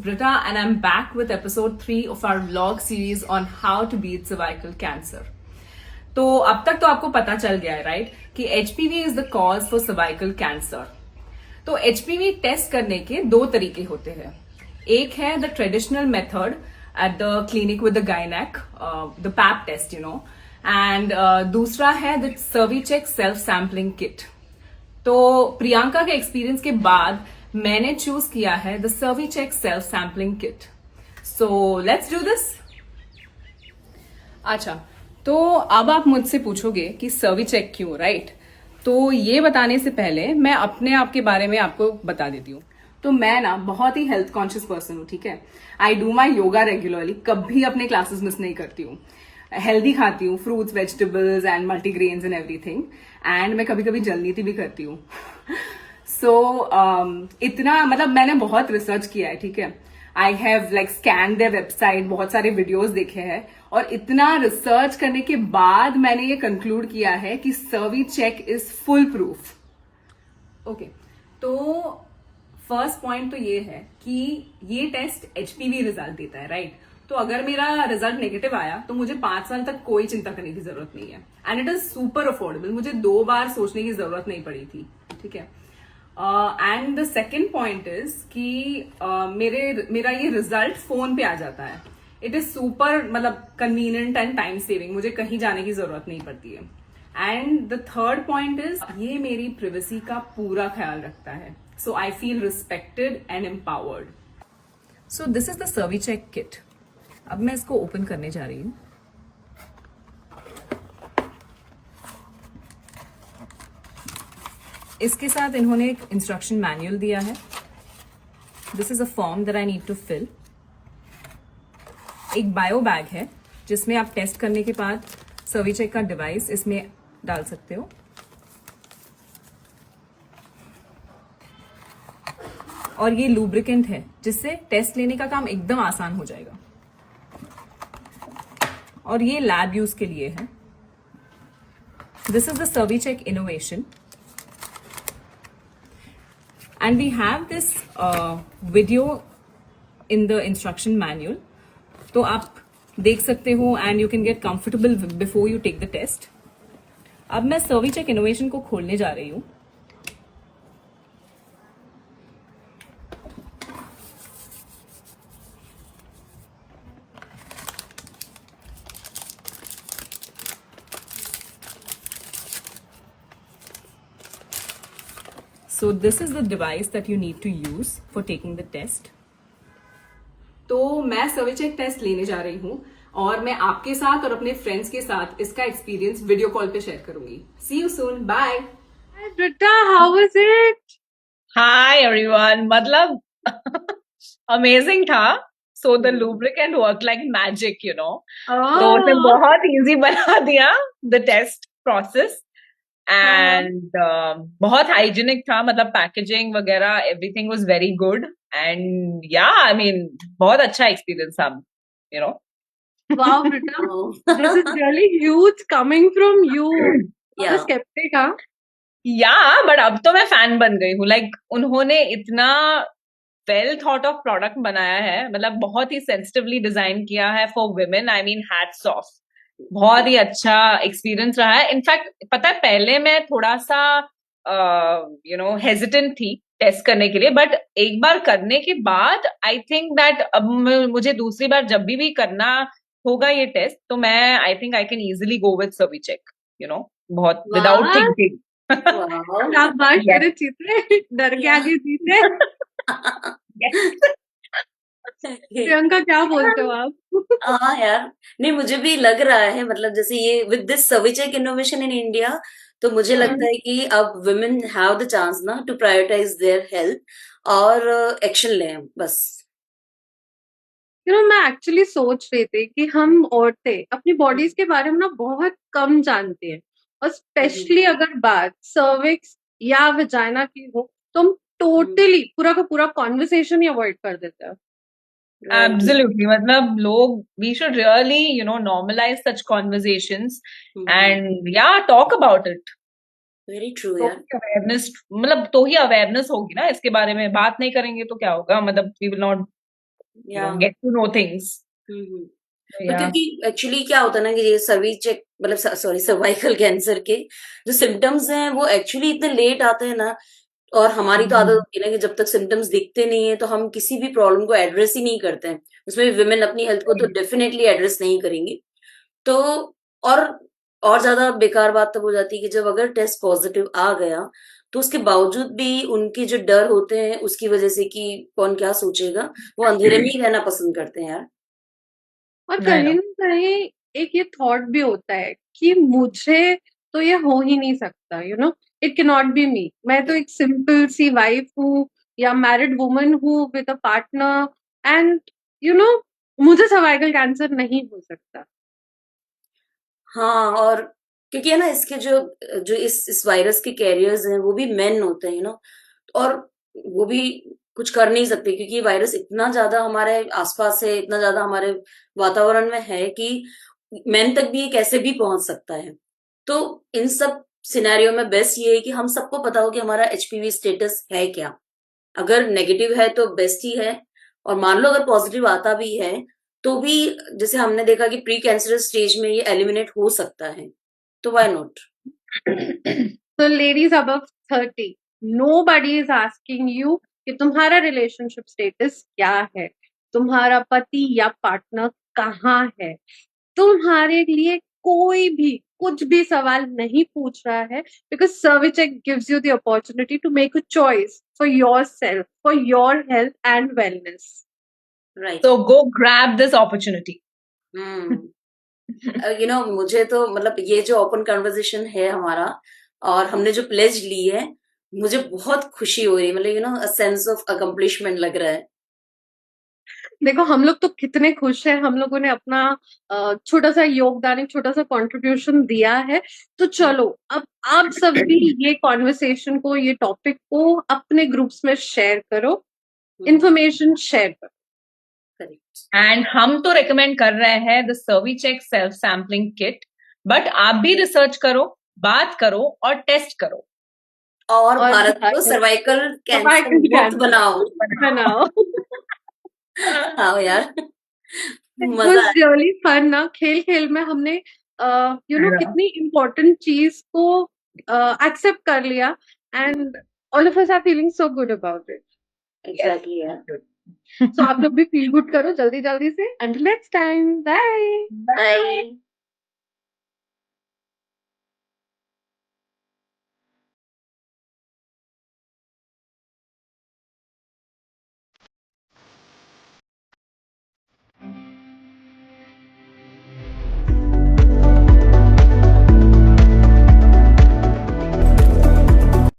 Britta and I'm back with episode 3 of our vlog series on how to beat cervical cancer. तो अब तक तो आपको पता चल गया है राइट कि HPV is the cause for cervical cancer. तो HPV टेस्ट करने के दो तरीके होते हैं. एक है the traditional method at the clinic with the गायनेक, द पैप टेस्ट एंड दूसरा है the Cervicheck self sampling kit. तो प्रियंका के एक्सपीरियंस के बाद मैंने चूज किया है the Cervicheck self sampling kit. So let's do this. अच्छा, तो अब आप मुझसे पूछोगे कि सर्विचेक क्यों, राइट? तो ये बताने से पहले मैं अपने आप के बारे में आपको बता देती हूँ. तो मैं ना बहुत ही हेल्थ कॉन्शियस पर्सन हूँ, ठीक है. I do my yoga regularly, कभी अपने क्लासेस मिस नहीं करती हूँ. हेल्दी खाती हूँ, fruits, vegetables and multigrains and everything. And मैं कभी कभी जल नीति भी करती हूँ. सो इतना मतलब मैंने बहुत रिसर्च किया है, ठीक है. I have like scan their website, बहुत सारे वीडियोस देखे हैं और इतना रिसर्च करने के बाद मैंने ये कंक्लूड किया है कि सर्विचेक इज फुल प्रूफ. ओके, तो फर्स्ट पॉइंट तो ये है कि ये टेस्ट HPV रिजल्ट देता है, राइट? तो अगर मेरा रिजल्ट नेगेटिव आया तो मुझे 5 साल तक कोई चिंता करने की जरूरत नहीं है. And it is super affordable. मुझे 2 बार सोचने की जरूरत नहीं पड़ी थी, ठीक है. And the second point is कि मेरा ये रिजल्ट फोन पे आ जाता है. इट इज सुपर मतलब कन्वीनियंट एंड टाइम सेविंग. मुझे कहीं जाने की जरूरत नहीं पड़ती है. And the third point is ये मेरी प्रिवेसी का पूरा ख्याल रखता है. So I feel respected and empowered. So this is the Cervicheck kit. अब मैं इसको ओपन करने जा रही हूँ. इसके साथ इन्होंने एक इंस्ट्रक्शन मैनुअल दिया है. This is a form that I need to fill. एक बायो बैग है जिसमें आप टेस्ट करने के बाद सर्विचेक का डिवाइस इसमें डाल सकते हो. और ये लुब्रिकेंट है जिससे टेस्ट लेने का काम एकदम आसान हो जाएगा. और ये लैब यूज के लिए है. This is the Cervicheck innovation. And we have this video in the instruction manual. तो आप देख सकते हो and you can get comfortable before you take the test. अब मैं सर्विचेक इनोवेशन को खोलने जा रही हूँ. So this is the device that you need to use for taking the test. तो मैं सर्विचेक टेस्ट लेने जा रही हूँ और मैं आपके साथ और अपने फ्रेंड्स के साथ इसका एक्सपीरियंस वीडियो कॉल पे शेयर करूंगी. See you soon. Bye. Hi Britta, how was it? Hi everyone. मतलब amazing था. So the lubricant worked like magic, you know. तो उसने Oh, बहुत easy बना दिया the test process. And बहुत hygienic था. मतलब packaging वगैरह everything was very good. And yeah, I mean बहुत अच्छा experience था, you know. wow, Britta, this is really huge coming from you. I'm a Yeah. skeptic, huh? Yeah, but अब तो मैं fan बन गई हूँ. Like उन्होंने इतना वेल थॉट ऑफ प्रोडक्ट बनाया है. मतलब बहुत ही सेंसिटिवली डिजाइन किया है for women. I mean hats off. बहुत ही अच्छा एक्सपीरियंस रहा है. इनफैक्ट पता है पहले मैं थोड़ा सा हेजिटेंट थी टेस्ट करने के लिए, बट एक बार करने के बाद आई थिंक दैट अब मुझे दूसरी बार जब भी करना होगा ये टेस्ट तो मैं I think I can easily go with Cervicheck, बहुत विदाउट वाह, थिंकिंग. Wow. शाबाश Yes. तेरे चीते, डर के आगे जीते. प्रियंका क्या बोलते हो आप? हाँ यार, नहीं मुझे भी लग रहा है मतलब जैसे ये with this Cervicheck innovation in India तो मुझे लगता है कि अब वुमेन हैव द चांस ना टू प्रायोरिटाइज देयर हेल्थ और एक्शन लें बस. मैं एक्चुअली सोच रही थी कि हम औरतें अपनी बॉडीज के बारे में ना बहुत कम जानते हैं और स्पेशली अगर बात सर्विक्स या वजाइना की हो तो हम टोटली पूरा का पूरा कॉन्वर्सेशन ही अवॉइड कर देते हैं. Absolutely. मतलब लोग, we should really, normalize such conversations and yeah, talk about it. Very true तो यार. ही अवेयरनेस, मतलब तो ही अवेयरनेस होगी ना इसके बारे में. बात नहीं करेंगे तो क्या होगा. मतलब we will not Yeah. get to know things. Hmm. So, और yeah. क्योंकि एक्चुअली क्या होता है ना कि ये सर्विचेक मतलब सॉरी सर्वाइकल कैंसर के जो सिम्टम्स हैं वो एक्चुअली इतने लेट आते हैं ना, और हमारी तो आदत होती है ना कि जब तक सिम्टम्स दिखते नहीं है तो हम किसी भी प्रॉब्लम को एड्रेस ही नहीं करते हैं। उसमें विमेन अपनी हेल्थ को तो डेफिनेटली एड्रेस नहीं करेंगी। तो और और ज्यादा बेकार बात तब हो जाती है कि जब अगर टेस्ट पॉजिटिव आ गया तो उसके बावजूद भी उनके जो डर होते हैं उसकी वजह से कि कौन क्या सोचेगा, वो अंधेरे में ही रहना पसंद करते हैं यार। और I कहीं know. ना कहीं एक ये थॉट भी होता है कि मुझे तो ये हो ही नहीं सकता, इट कैन नॉट बी मी। मैं तो एक सिंपल सी वाइफ हूँ या मैरिड वुमन हूँ with a partner, and you know मुझे सर्वाइकल कैंसर नहीं हो सकता। हाँ, और क्योंकि है ना इसके जो जो इस वायरस के कैरियर्स हैं वो भी मेन होते हैं, और वो भी कुछ कर नहीं सकते क्योंकि ये वायरस इतना ज्यादा हमारे आसपास है, इतना ज्यादा हमारे वातावरण में है कि मेन तक भी ये कैसे भी पहुंच सकता है। तो इन सब सिनेरियो में बेस्ट ये है कि हम सबको पता हो कि हमारा एचपीवी स्टेटस है क्या। अगर नेगेटिव है तो बेस्ट ही है, और मान लो अगर पॉजिटिव आता भी है तो भी जैसे हमने देखा कि प्री कैंसरस स्टेज में ये एलिमिनेट हो सकता है, तो why not. So ladies above 30, nobody is asking you कि तुम्हारा रिलेशनशिप स्टेटस क्या है, तुम्हारा पति या पार्टनर कहाँ है। तुम्हारे लिए कोई भी कुछ भी सवाल नहीं पूछ रहा है, because Cervicheck gives you the opportunity to make a choice for yourself, for your health and wellness. Right. So go grab this opportunity. मुझे तो मतलब ये जो ओपन कन्वर्सेशन है हमारा और हमने जो प्लेज ली है, मुझे बहुत खुशी हो रही है, मतलब अ सेंस ऑफ अकम्प्लिशमेंट लग रहा है। देखो हम लोग तो कितने खुश हैं, हम लोगों ने अपना छोटा सा योगदान, एक छोटा सा कंट्रीब्यूशन दिया है। तो चलो अब आप सब भी ये कॉन्वर्सेशन को, ये टॉपिक को अपने ग्रुप्स में शेयर करो, इंफॉर्मेशन शेयर करो। करेक्ट। And हम तो recommend कर रहे हैं the Servicheck self sampling kit, but आप भी रिसर्च करो, बात करो और टेस्ट करो। और और भारत को सर्वाइकल कैंसर मुक्त बनाओ। बनाओ। हाँ यार, It मजा was really fun ना, खेल खेल में हमने कितनी इम्पोर्टेंट चीज को एक्सेप्ट कर लिया, and all of us are feeling so good about it. Exactly यार। सो आप लोग भी फील गुड करो जल्दी जल्दी से। Until next time, bye. Bye.